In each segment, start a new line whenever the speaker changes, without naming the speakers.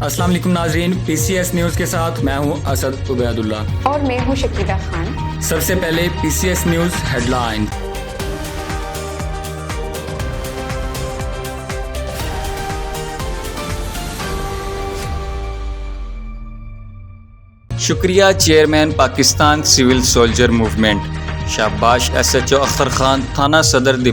अस्सलाम वालेकुम नाजरीन, PCS न्यूज़ के साथ मैं हूं असद उबैदुल्ला
और मैं हूं शकीला खान।
सबसे पहले PCS न्यूज़ हेडलाइन। शुक्रिया chairman Pakistan civil soldier movement. शाबाश SHO अख्तर खान, थाना सदर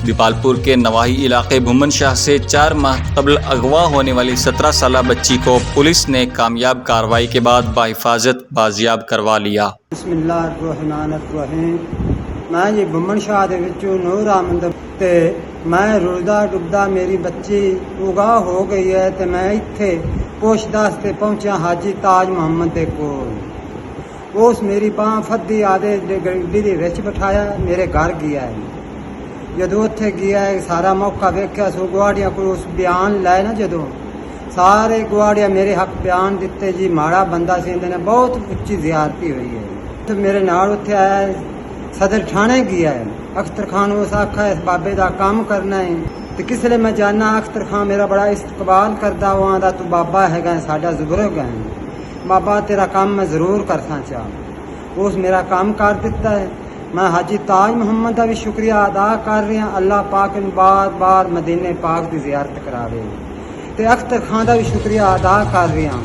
दीपालपुर के नवाही इलाके भुमन शाह से 4 माह कबल अगवा होने वाली 17 साला बच्ची को पुलिस ने कामयाब कार्रवाई के बाद बाहिफाजत बाजियाब करवा लिया।
बिस्मिल्लाहिर्रहमानिर्रहीम। मैं जी भुमन शाह दे विचों नूर आमद ते मैं रुलदा डुबदा मेरी बच्ची उगाह हो गई है ते मैं इत्थे पोशदास ते पहुंचा हाजी ताज मुहम्मद दे कोल। उस मेरी बांह फद्दी आदे गड्डी दे विच बिठाया मेरे घर गया है। जदों उत्थे गया है सारा मौका वेख्या सो गुआड़िया को उस बयान लाए ना, जदों सारे गुआड़िया मेरे हक बयान दिते जी माड़ा बंदा सी, इन्हें बहुत उच्ची ज़ियारती हुई है। तो मेरे नाल उत्थे आया सदर थाने गया है। अख्तर खान उस आखा इस बाबे का काम करना है तो किसले मैं जाना अख्तर खान मेरा बड़ा इस्तकबाल करता वो आंदा तू बाबा है साडा जुबर्ग है, बाबा तेरा काम मैं ज़रूर करना चाह। उस मेरा काम कर दिता है। मैं हाजी ताज मुहम्मद का भी शुक्रिया अदा कर रहा। अल्लाह पाक बार बार मदीने पाक की ज़ियारत करावे ते अख्तर खान का भी शुक्रिया अदा कर रहा।